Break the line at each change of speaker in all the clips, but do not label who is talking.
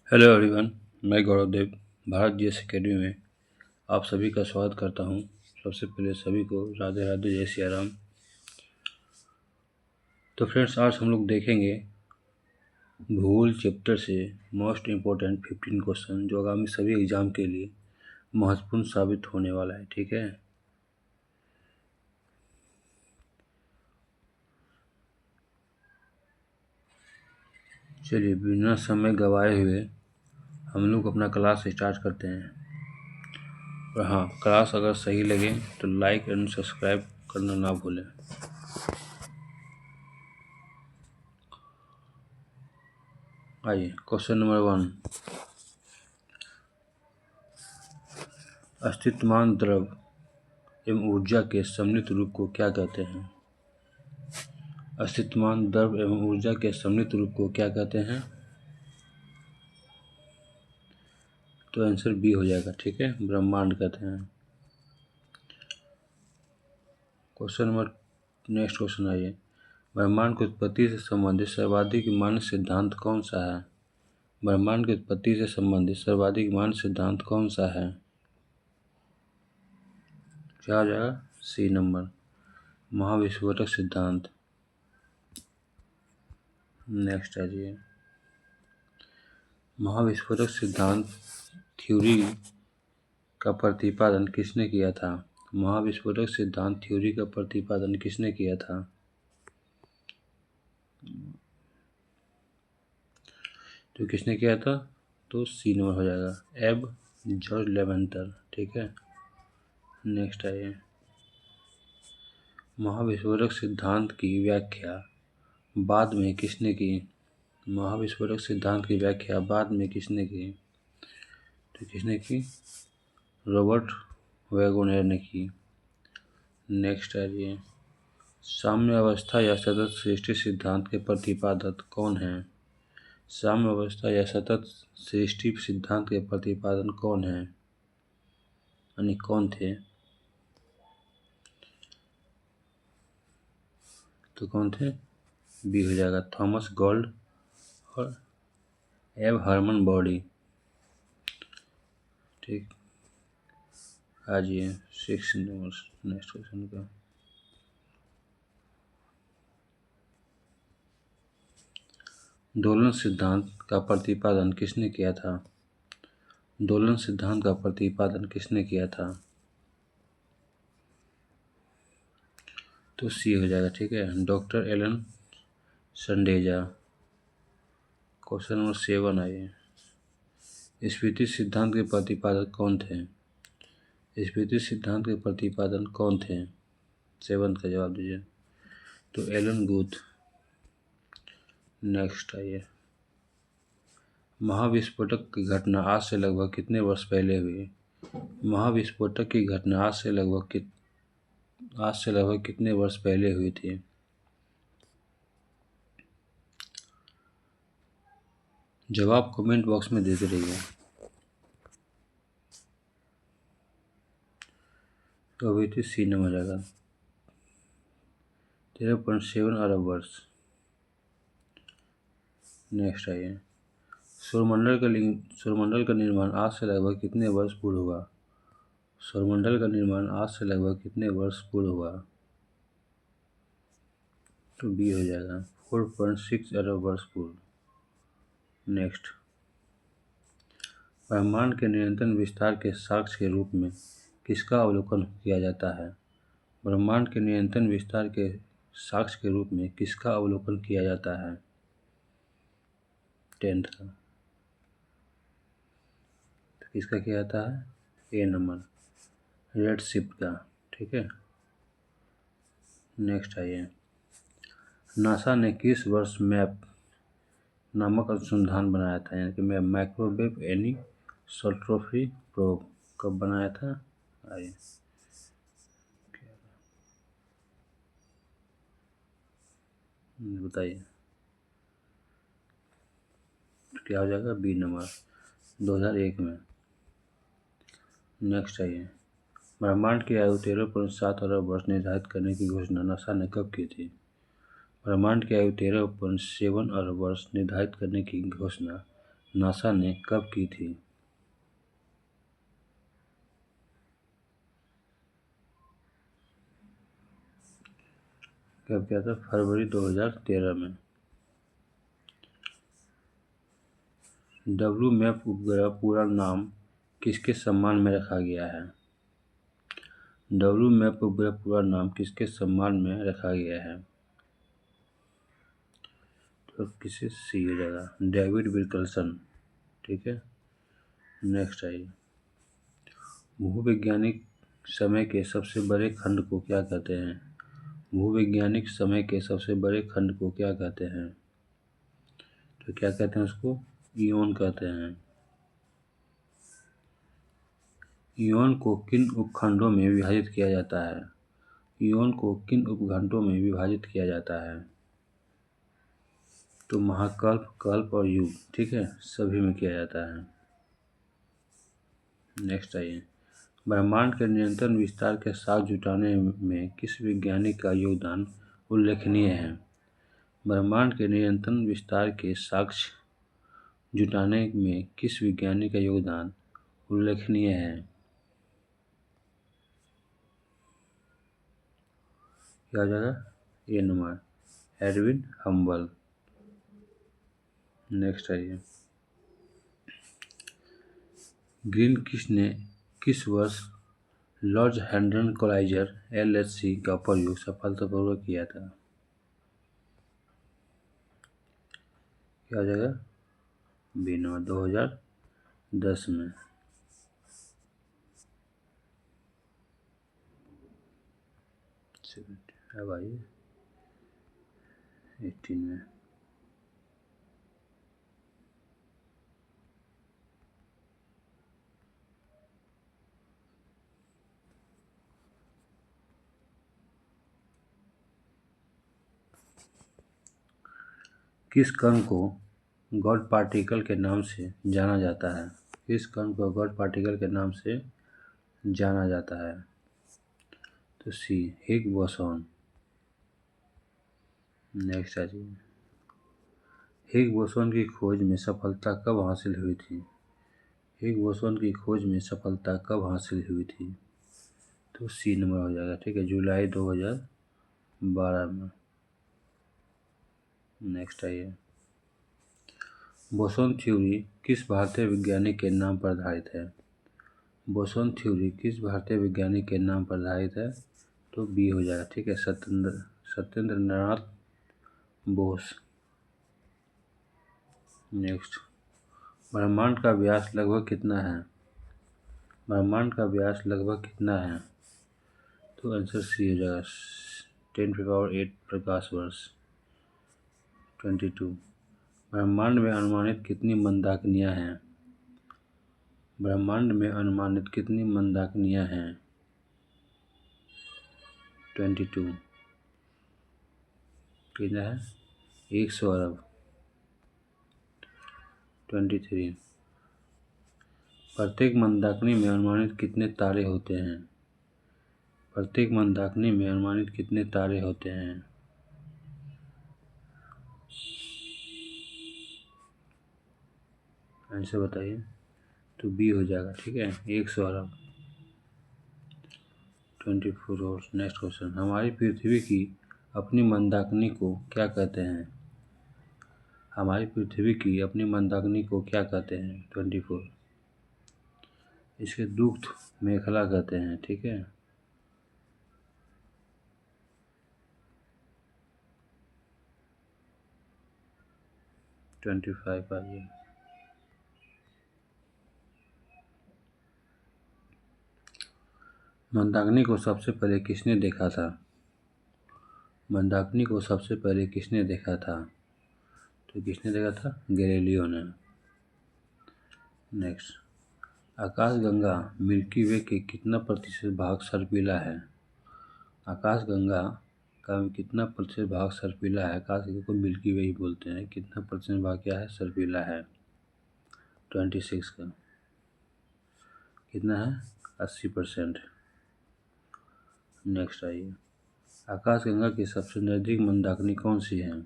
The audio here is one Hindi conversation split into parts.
Hello everyone. मैं गौरव देव भारत जीएस एकेडमी में आप सभी का स्वागत करता हूं। सबसे पहले सभी को राधे राधे, जय सिया राम। तो फ्रेंड्स, आज हम लोग देखेंगे भूगोल चैप्टर से मोस्ट इम्पोर्टेंट 15 क्वेश्चन जो आगामी सभी एग्जाम के लिए महत्वपूर्ण साबित होने वाला है। ठीक है, चलिए बिना समय गवाए हुए हम लोग अपना क्लास स्टार्ट करते हैं। और हाँ, क्लास अगर सही लगे तो लाइक एंड सब्सक्राइब करना ना भूलें। आइए, क्वेश्चन नंबर 1। अस्तित्वमान द्रव एवं ऊर्जा के सम्मिलित रूप को क्या कहते हैं? अस्तित्वमान द्रव एवं ऊर्जा के सम्मिलित रूप को क्या कहते हैं? तो आंसर बी हो जाएगा। ठीक है, ब्रह्मांड कहते हैं। नेक्स्ट क्वेश्चन आइए। ब्रह्मांड की उत्पत्ति से संबंधित सर्वाधिक मान्य सिद्धांत कौन सा है? ब्रह्मांड की उत्पत्ति से संबंधित सर्वाधिक मान्य सिद्धांत कौन सा है? क्या हो जाएगा? सी नंबर, महाविस्फोटक सिद्धांत। नेक्स्ट आइए। महाविस्फोटक सिद्धांत थ्योरी का प्रतिपादन किसने किया था? महाविस्फोटक सिद्धांत थ्योरी का प्रतिपादन किसने किया था? तो किसने किया था? तो सी नंबर हो जाएगा, एब जॉर्ज लेवेंटर। ठीक है, नेक्स्ट आइए। महाविस्फोटक सिद्धांत की व्याख्या बाद में किसने की? महाविस्फोटक सिद्धांत की व्याख्या बाद में किसने की? तो किसने की? रॉबर्ट वैगोनर ने की। नेक्स्ट आइए। साम्य अवस्था या सतत सृष्टि सिद्धांत के प्रतिपादक कौन हैं? साम्य अवस्था या सतत सृष्टि सिद्धांत के प्रतिपादन कौन है, यानी कौन थे? तो कौन थे? बी हो जाएगा, थॉमस गोल्ड और एब हर्मन बॉडी। ठीक, आ जाइए 6 नंबर नेक्स्ट क्वेश्चन का। दोलन सिद्धांत का प्रतिपादन किसने किया था? दोलन सिद्धांत का प्रतिपादन किसने किया था? तो सी हो जाएगा। ठीक है, डॉक्टर एलन संडेजा। क्वेश्चन नंबर 7 आइए। स्फीति सिद्धांत के प्रतिपादक कौन थे? स्फीति सिद्धांत के प्रतिपादन कौन थे? 7 का जवाब दीजिए। तो एलन गुथ। नेक्स्ट आइए। महाविस्फोटक की घटना आज से लगभग कितने वर्ष पहले हुई? महाविस्फोटक की घटना आज से लगभग कितने वर्ष पहले हुई थी? जवाब कमेंट बॉक्स में देते रहिए। तो अभी थी सी नंबर जाएगा, 13.7 अरब वर्ष। नेक्स्ट आइए। सौरमंडल का निर्माण आज से लगभग कितने वर्ष पूर्व हुआ? सौरमंडल का निर्माण आज से लगभग कितने वर्ष पूर्व हुआ? तो बी हो जाएगा, 4.6 अरब वर्ष पूर्व। नेक्स्ट। ब्रह्मांड के निरंतर विस्तार के साक्ष्य के रूप में किसका अवलोकन किया जाता है? ब्रह्मांड के निरंतर विस्तार के साक्ष्य के रूप में किसका अवलोकन किया जाता है? 10th का। तो किसका किया जाता है? ए नंबर, रेड शिफ्ट का। ठीक है, नेक्स्ट आइए। नासा ने किस वर्ष मैप नामक अनुसंधान बनाया था, यानी कि माइक्रोवेव एनिसोट्रॉपी प्रोब कब बनाया था? आइए, बताइए। क्या हो जाएगा? बी नंबर, 2001 में। नेक्स्ट आइए। ब्रह्मांड की आयु 13.7 अरब वर्ष निर्धारित करने की घोषणा नासा ने कब की थी? ब्रह्मांड की आयु 13.7 अरब वर्ष निर्धारित करने की घोषणा नासा ने कब की थी? कब किया था? फरवरी 2013 में। डब्ल्यू मैप उपग्रह पूरा नाम किसके सम्मान में रखा गया है? डब्ल्यू मैप उपग्रह पूरा नाम किसके सम्मान में रखा गया है? तो किसे सी हो जाएगा, डेविड विल्सन। ठीक है, नेक्स्ट आइए। भूवैज्ञानिक समय के सबसे बड़े खंड को क्या कहते हैं? भूवैज्ञानिक समय के सबसे बड़े खंड को क्या कहते हैं? तो क्या कहते हैं उसको? इयोन कहते हैं। इयोन को किन उपखंडों में विभाजित किया जाता है? इयोन को किन उपखंडों में विभाजित किया जाता है? तो महाकल्प, कल्प और युग। ठीक है, सभी में किया जाता है। नेक्स्ट आइए। ब्रह्मांड के निरंतर विस्तार के साथ जुटाने में किस वैज्ञानिक का योगदान उल्लेखनीय है? ब्रह्मांड के निरंतर विस्तार के साक्ष्य जुटाने में किस वैज्ञानिक का योगदान उल्लेखनीय है? क्या हो जाएगा? ए नंबर, एडविन हम्बल। नेक्स्ट आइए। ग्रीनकिस्ट ने किस वर्ष लॉर्ड हैड्रन कोलाइजर LHC का प्रयोग सफलतापूर्वक किया था? क्या हो जाएगा? बी नंबर, 2010 में। अब आइए 18 में। किस कण को गॉड पार्टिकल के नाम से जाना जाता है? किस कण को गॉड पार्टिकल के नाम से जाना जाता है? तो सी, हिग बोसॉन। नेक्स्ट आ जाइए। हिग बोसॉन की खोज में सफलता कब हासिल हुई थी? हिग बोसॉन की खोज में सफलता कब हासिल हुई थी? तो सी नंबर हो जाएगा। ठीक है, जुलाई 2012 में। नेक्स्ट आइए। बोसॉन थ्योरी किस भारतीय वैज्ञानिक के नाम पर आधारित है? बोसॉन थ्योरी किस भारतीय वैज्ञानिक के नाम पर आधारित है? तो बी हो जाएगा। ठीक है, सत्येंद्र नाथ बोस। नेक्स्ट। ब्रह्मांड का व्यास लगभग कितना है? ब्रह्मांड का व्यास लगभग कितना है? तो आंसर सी हो जाएगा, 10⁸ प्रकाश वर्ष, 22। ब्रह्मांड में अनुमानित कितनी मंदाकिनियां हैं? ब्रह्मांड में अनुमानित कितनी मंदाकिनियां हैं? 22। कितना है? 100 अरब। 23। प्रत्येक मंदाकिनी में अनुमानित कितने तारे होते हैं? प्रत्येक मंदाकिनी में अनुमानित कितने तारे होते हैं? आंसर बताइए। तो बी हो जाएगा। ठीक है, 100 अरब। 24 नेक्स्ट क्वेश्चन। हमारी पृथ्वी की अपनी मंदाकिनी को क्या कहते हैं? हमारी पृथ्वी की अपनी मंदाकिनी को क्या कहते हैं? 24। इसके दुग्ध मेखला कहते हैं। ठीक है, 25 आइए। मंदाकिनी को सबसे पहले किसने देखा था? मंदाकिनी को सबसे पहले किसने देखा था? तो किसने देखा था? गैलीलियो ने। नेक्स्ट। आकाशगंगा मिल्की वे के कितना प्रतिशत भाग सर्पिला है? आकाशगंगा का कितना प्रतिशत भाग सर्पिला है? आकाशगंगा को मिल्की वे ही बोलते हैं। कितना प्रतिशत भाग क्या है? सर्पिला है, 26 का। कितना है? 80%। नेक्स्ट आइए। आकाशगंगा की सबसे नज़दीक मंदाकिनी कौन सी है?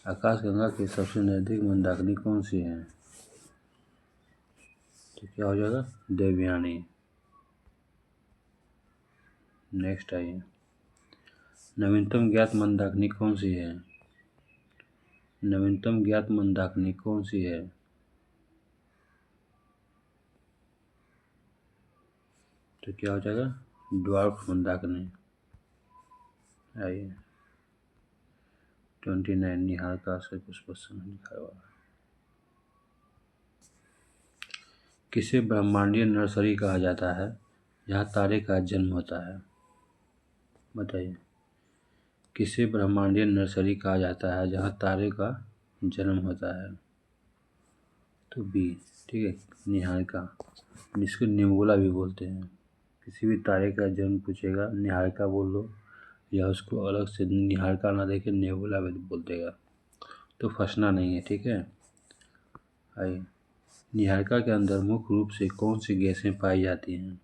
आकाशगंगा की सबसे नज़दीक मंदाकिनी कौन सी है? तो क्या हो जाएगा? देवयानी। नेक्स्ट आइए, नवीनतम ज्ञात मंदाकिनी कौन सी है? नवीनतम ज्ञात मंदाकिनी कौन सी है? तो क्या हो जाएगा? ड्वार्फ मंदाकिनी। आइए 29 निहारिका से कुछ प्रश्न लिखा हुआ है। किसे ब्रह्मांडीय नर्सरी कहा जाता है जहाँ तारे का जन्म होता है? बताइए, किसे ब्रह्मांडीय नर्सरी कहा जाता है जहाँ तारे का जन्म होता है? तो बी, ठीक है, निहारिका, जिसको नेबुला भी बोलते हैं। किसी भी तारे का जन्म पूछेगा निहारिका बोल दो, या उसको अलग से निहारिका ना देके नेबुला भी बोल देगा, तो फंसना नहीं है, ठीक है। आइए, निहारिका के अंदर मुख्य रूप से कौन सी गैसें पाई जाती हैं?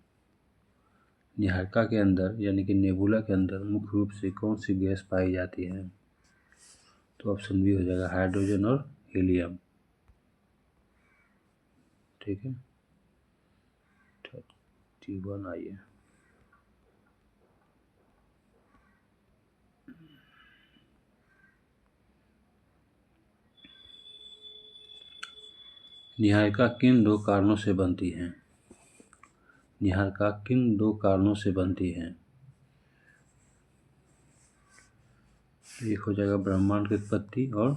निहारिका के अंदर यानी कि नेबुला के अंदर मुख्य रूप से कौन सी गैस पाई जाती है? तो ऑप्शन बी हो जाएगा, हाइड्रोजन और हीलियम, ठीक है। 31 आइए, निहारिका किन दो कारणों से बनती है? निहारिका किन दो कारणों से बनती है? एक हो जाएगा ब्रह्मांड की उत्पत्ति और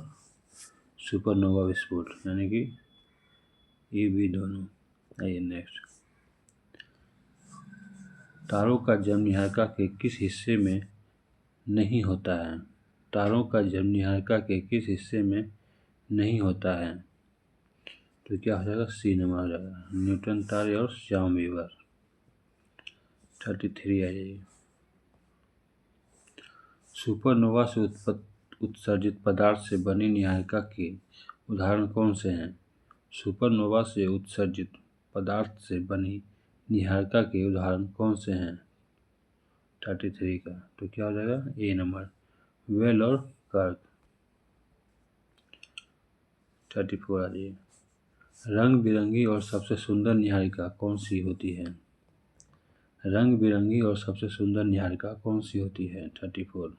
सुपरनोवा विस्फोट, यानी कि ये भी दोनों। आइए नेक्स्ट, तारों का जन्म निहारिका के किस हिस्से में नहीं होता है? तारों का जन्म निहारिका के किस हिस्से में नहीं होता है? तो क्या हो जाएगा? सी नंबर हो जाएगा, न्यूटन तारे और श्याम वीवर। 33 आ जाइए, सुपरनोवा से उत्सर्जित पदार्थ से बनी निहारिका के उदाहरण कौन से हैं? सुपरनोवा से उत्सर्जित पदार्थ से बनी निहारिका के उदाहरण कौन से हैं? 33 का, तो क्या हो जाएगा? ए नंबर, वेल और कर्क। 34 आ जाइए, रंग बिरंगी और सबसे सुंदर निहारिका कौन सी होती है? रंग बिरंगी और सबसे सुंदर निहारिका कौन सी होती है? 34,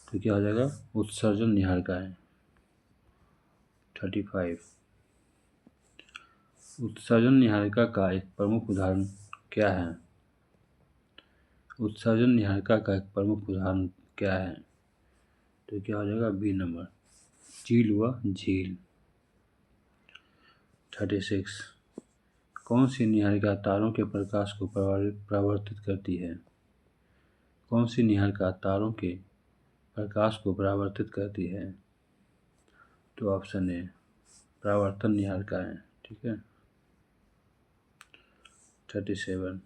तो क्या हो जाएगा? उत्सर्जन निहारिका है। 35, उत्सर्जन निहारिका का एक प्रमुख उदाहरण क्या है? उत्सर्जन निहारिका का एक प्रमुख उदाहरण क्या है? तो क्या हो जाएगा? बी नंबर, चील व झील। 36, कौन सी निहारिका तारों के प्रकाश को परावर्तित करती है? कौन सी निहारिका तारों के प्रकाश को परावर्तित करती है? तो ऑप्शन ए, परावर्तन निहारिका है, ठीक है। 37,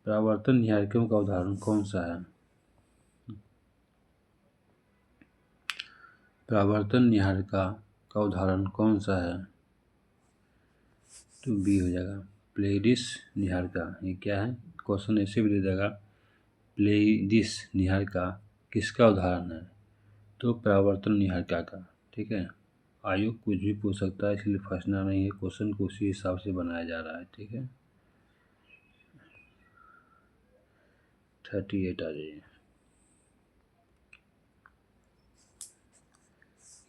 परावर्तन निहारिकाओं का उदाहरण कौन सा है? परावर्तन निहारिका का उदाहरण कौन सा है? तो बी हो जाएगा, प्लेडिस निहारिका। ये क्या है? क्वेश्चन ऐसे भी दे देगा, प्लेडिस निहारिका किसका उदाहरण है? तो परावर्तन निहारिका का, ठीक है। आयोग कुछ भी पूछ सकता है, इसलिए फंसना नहीं है, क्वेश्चन को उसी हिसाब से बनाया जा रहा है, ठीक है। 38 आ जाइए,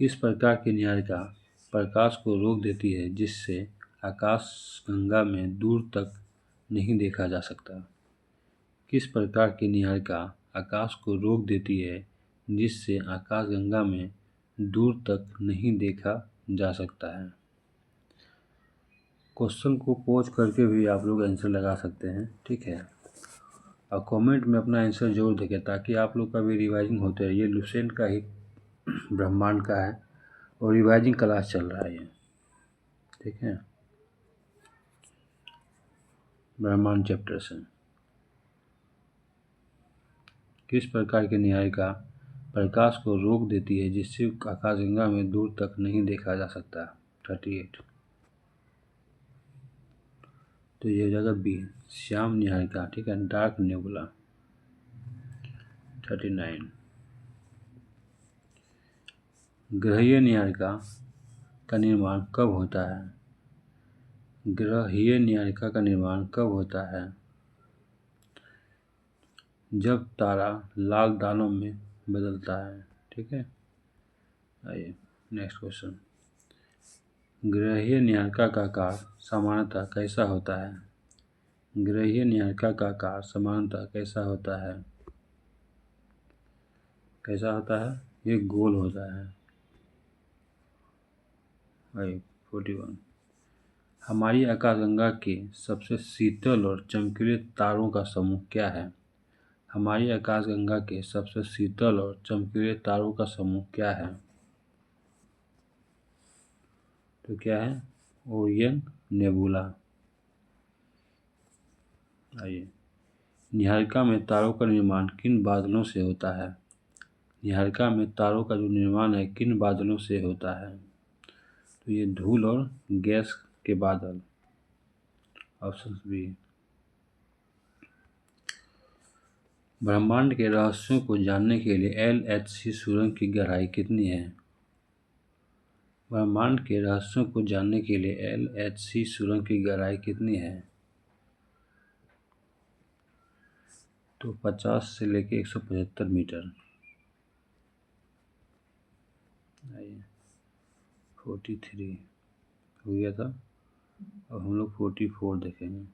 इस प्रकार की निहारिका प्रकाश को रोक देती है जिससे आकाशगंगा में दूर तक नहीं देखा जा सकता। किस प्रकार की निहारिका आकाश को रोक देती है जिससे आकाशगंगा में दूर तक नहीं देखा जा सकता है? क्वेश्चन को पोज करके भी आप लोग आंसर लगा सकते हैं, ठीक है। और कमेंट में अपना आंसर जरूर देखें ताकि आप लोग का भी रिवाइजिंग होते रहे। ये लुसेंट का ही ब्रह्मांड का है और रिवाइजिंग क्लास चल रहा है ये, ठीक है, ब्रह्मांड चैप्टर से। किस प्रकार की निहारिका प्रकाश को रोक देती है जिससे आकाशगंगा में दूर तक नहीं देखा जा सकता? 38, तो ये हो जाएगा बी, श्याम निहारिका, ठीक है, डार्क नेबुला। 39। ग्रहीय न्यायिका का निर्माण कब होता है? ग्रहीय न्यायिका का निर्माण कब होता है? जब तारा लाल दानों में बदलता है। ठीक है, आइए नेक्स्ट क्वेश्चन। ग्रहीय न्यायिका का आकार सामान्यतः कैसा होता है? ग्रहीय न्यायिका का आकार सामान्यतः कैसा होता है? कैसा होता है? ये गोल होता है। 41। हमारी आकाशगंगा के सबसे शीतल और चमकीले तारों का समूह क्या है? हमारी आकाशगंगा के सबसे शीतल और चमकीले तारों का समूह क्या है? तो क्या है? Orion nebula. आइए, नीहारिका में तारों का निर्माण किन बादलों से होता है? नीहारिका में तारों का जो निर्माण है किन बादलों से होता है? तो ये धूल और गैस के बादल। Option B. ब्रह्मांड के रहस्यों को जानने के लिए LHC सुरंग की गहराई कितनी है? ब्रह्मांड के रहस्यों को जानने के लिए LHC सुरंग की गहराई कितनी है? तो 50 से लेके 175 मीटर। 43 हो गया था, अब हम लोग 44 देखेंगे।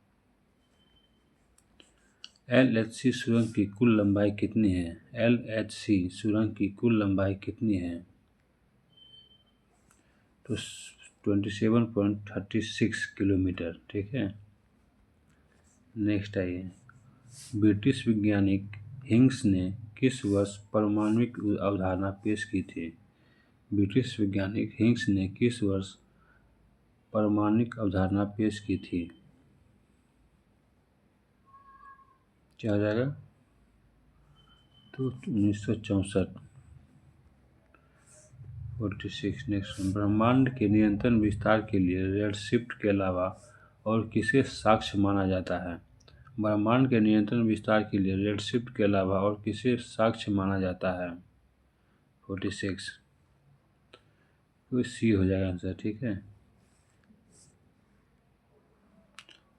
LHC सुरंग की कुल लंबाई कितनी है? LHC सुरंग की कुल लंबाई कितनी है? तो 27.36 किलोमीटर। ठीक है, नेक्स्ट आइए। ब्रिटिश वैज्ञानिक हिंग्स ने किस वर्ष परमाणुक अवधारणा पेश की थी? ब्रिटिश वैज्ञानिक हिंग्स ने किस वर्ष परमाणुक अवधारणा पेश की थी? क्या हो जाएगा? तो 1964। 46। नेक्स्ट, ब्रह्मांड के निरंतर विस्तार के लिए रेडशिफ्ट के अलावा और किसे साक्ष्य माना जाता है? ब्रह्मांड के निरंतर विस्तार के लिए रेडशिफ्ट के अलावा और किसे साक्ष्य माना जाता है? 46। तो सी हो जाएगा आंसर। ठीक है,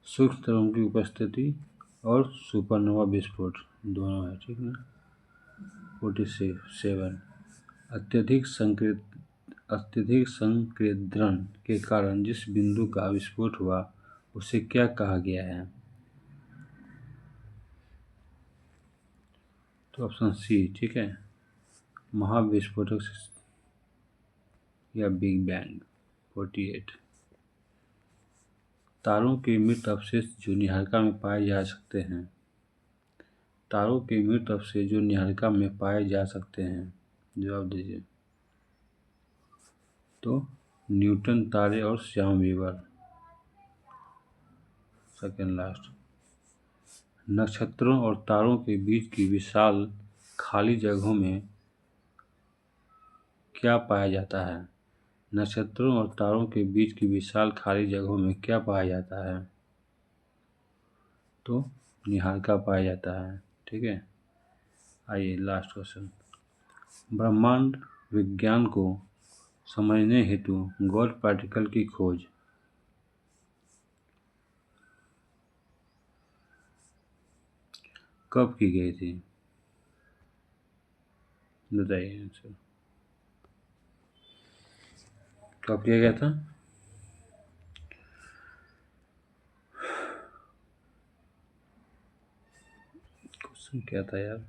सूक्ष्म तरंगों की उपस्थिति और सुपरनोवा विस्फोट दोनों है। ठीक है, 47। अत्यधिक संकेंद्रण के कारण जिस बिंदु का विस्फोट हुआ उसे क्या कहा गया है? तो ऑप्शन सी। ठीक है, महाविस्फोटक या बिग बैंग। 48। तारों के मृत अवशेष जो नीहारिका में पाए जा सकते हैं। तारों के मृत अवशेष जो नीहारिका में पाए जा सकते हैं, जवाब दीजिए। तो न्यूटन तारे और श्याम वीवर। Second last. नक्षत्रों और तारों के बीच की विशाल खाली जगहों में क्या पाया जाता है? नक्षत्रों और तारों के बीच की विशाल खाली जगहों में क्या पाया जाता है? तो नीहारिका पाया जाता है। ठीक है, आइए लास्ट क्वेश्चन। ब्रह्मांड विज्ञान को समझने हेतु गॉड पार्टिकल की खोज कब की गई थी? बताइए आंसर। कब किया गया था? क्वेश्चन क्या था यार?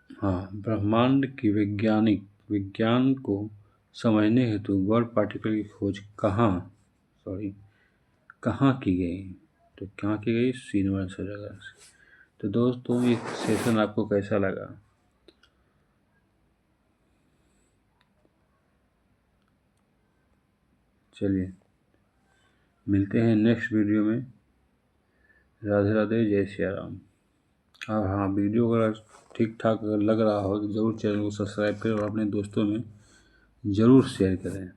हाँ, ब्रह्मांड की विज्ञान को समझने हेतु गॉड पार्टिकल की खोज कहाँ की गई? तो कहाँ की गई? यूनिवर्स हो जाएगा। तो दोस्तों, ये सेशन आपको कैसा लगा? चलिए मिलते हैं नेक्स्ट वीडियो में। राधे राधे, जय सिया राम। और हाँ, वीडियो अगर ठीक ठाक अगर लग रहा हो तो ज़रूर चैनल को सब्सक्राइब करें और अपने दोस्तों में ज़रूर शेयर करें।